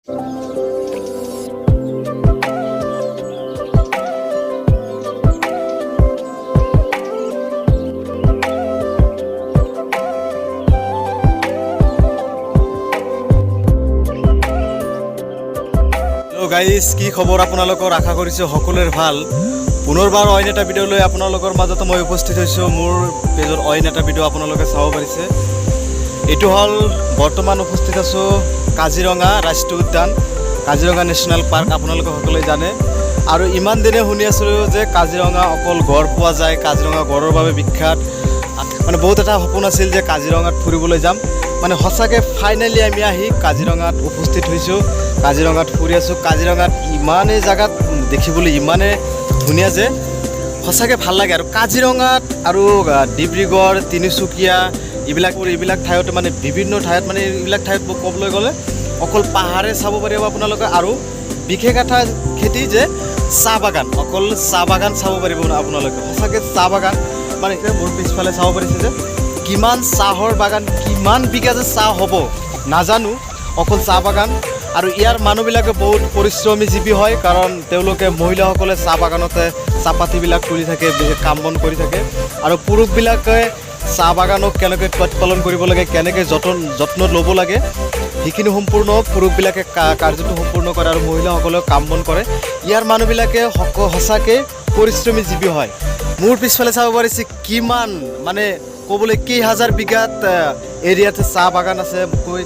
guys কি খবৰ আপোনালোকৰ আশা কৰিছোঁ সকলোৰে ভাল পুনৰবাৰ অইন এটা ভিডিঅ' লৈ আপোনালোকৰ মাজত মই উপস্থিত হৈছোঁ মোৰ পেজৰ অইন এটা ভিডিঅ' আপোনালোকে চাব পাৰিছে এইটো হ'ল বৰ্তমান উপস্থিত আছোঁ কাজিৰঙা ৰাষ্ট্ৰীয় উদ্যান কাজিৰঙা নেশ্যনেল পাৰ্ক আপোনালোকে সকলোৱে জানে আৰু ইমান দিনে শুনি আছিলোঁ যে কাজিৰঙা অকল গড় পোৱা যায় কাজিৰঙা গড়ৰ বাবে বিখ্যাত মানে বহুত এটা সপোন আছিল যে কাজিৰঙাত ফুৰিবলৈ যাম মানে সঁচাকৈ ফাইনেলি আমি আহি কাজিৰঙাত উপস্থিত হৈছোঁ কাজিৰঙাত ফুৰি আছোঁ কাজিৰঙাত ইমানেই জেগাত দেখিবলৈ ইমানে ধুনীয়া যে সঁচাকৈ ভাল লাগে আৰু কাজিৰঙাত আৰু ডিব্ৰুগড় তিনিচুকীয়া এইবিলাক ঠাইতে মানে বিভিন্ন ঠাইত মানে এইবিলাক ঠাইত ক'বলৈ গ'লে অকল পাহাৰে চাব পাৰিব আপোনালোকে আৰু বিশেষ এটা খেতি যে চাহ বাগান অকল চাহ বাগান চাব পাৰিব আপোনালোকে সঁচাকৈ চাহ বাগান মানে মোৰ পিছফালে চাব পাৰিছে যে কিমান চাহৰ বাগান কিমান বিঘা যে চাহ হ'ব নাজানো অকল চাহ বাগান আৰু ইয়াৰ মানুহবিলাকে বহুত পৰিশ্ৰমী জীৱী হয় কাৰণ তেওঁলোকে মহিলাসকলে চাহ বাগানতে চাহপাতিবিলাক তুলি থাকে কাম বন কৰি থাকে আৰু পুৰুষবিলাকে চাহ বাগানক কেনেকৈ প্ৰতিপালন কৰিব লাগে কেনেকৈ যত্ন ল'ব লাগে সেইখিনি সম্পূৰ্ণ পুৰুষবিলাকে কাৰ্যটো সম্পূৰ্ণ কৰে আৰু মহিলাসকলেও কাম বন কৰে ইয়াৰ মানুহবিলাকে সঁচাকৈ পৰিশ্ৰমী জীৱী হয় মোৰ পিছফালে চাব পাৰিছে কিমান মানে ক'বলৈ কেইহাজাৰ বিঘাত এৰিয়াতে চাহ বাগান আছে কৈ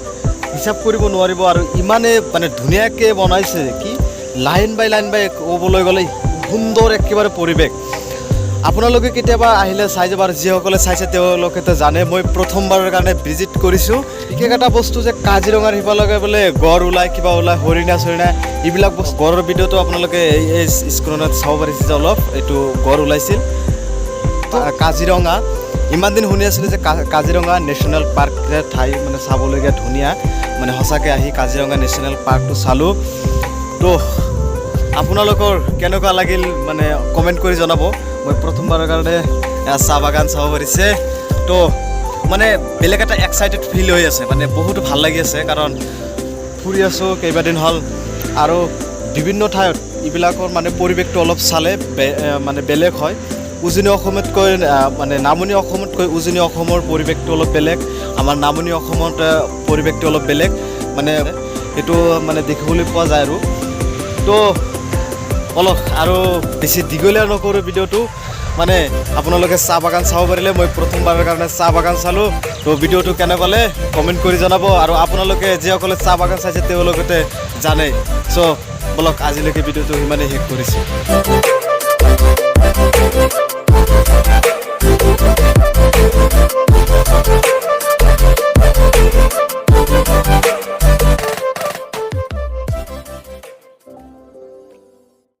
হিচাপ কৰিব নোৱাৰিব আৰু ইমানে মানে ধুনীয়াকৈ বনাইছে কি লাইন বাই ক'বলৈ গ'লে সুন্দৰ একেবাৰে পৰিৱেশ আপোনালোকে কেতিয়াবা আহিলে চাই যাব আৰু যিসকলে চাইছে তেওঁলোকেতো জানে মই প্ৰথমবাৰৰ কাৰণে ভিজিট কৰিছোঁ বিশেষ এটা বস্তু যে কাজিৰঙাৰ সিফালে বোলে গড় ওলায় কিবা ওলায় হৰিণা চৰিণা এইবিলাক বস্তু গড়ৰ ভিডিঅ'টো আপোনালোকে এই স্ক্ৰীণত চাব পাৰিছে যে অলপ এইটো গড় ওলাইছিল কাজিৰঙা ইমান দিন শুনি আছিলোঁ যে কাজিৰঙা নেশ্যনেল পাৰ্ক ঠাই মানে চাবলগীয়া ধুনীয়া মানে সঁচাকৈ আহি কাজিৰঙা নেশ্যনেল পাৰ্কটো চালোঁ তো আপোনালোকৰ কেনেকুৱা লাগিল মানে কমেণ্ট কৰি জনাব মই প্ৰথমবাৰৰ কাৰণে চাহ বাগান চাব পাৰিছে তো মানে বেলেগ এটা এক্সাইটেড ফিল হৈ আছে মানে বহুত ভাল লাগি আছে কাৰণ ফুৰি আছোঁ কেইবাদিন হ'ল আৰু বিভিন্ন ঠাইত এইবিলাকৰ মানে পৰিৱেশটো অলপ চালে মানে বেলেগ হয় উজনি অসমতকৈ মানে নামনি অসমতকৈ উজনি অসমৰ পৰিৱেশটো অলপ বেলেগ আমাৰ নামনি অসমত পৰিৱেশটো অলপ বেলেগ মানে সেইটো মানে দেখিবলৈ পোৱা যায় আৰু তো অলপ আৰু বেছি দীঘলীয়া নকৰোঁ ভিডিঅ'টো মানে আপোনালোকে চাহ বাগান চাব পাৰিলে মই প্ৰথমবাৰৰ কাৰণে চাহ বাগান চালোঁ তো ভিডিঅ'টো কেনে পালে কমেণ্ট কৰি জনাব আৰু আপোনালোকে যিসকলে চাহ বাগান চাইছে তেওঁলোকে জানে চ' বলক আজিলৈকে ভিডিঅ'টো সিমানেই শেষ কৰিছোঁ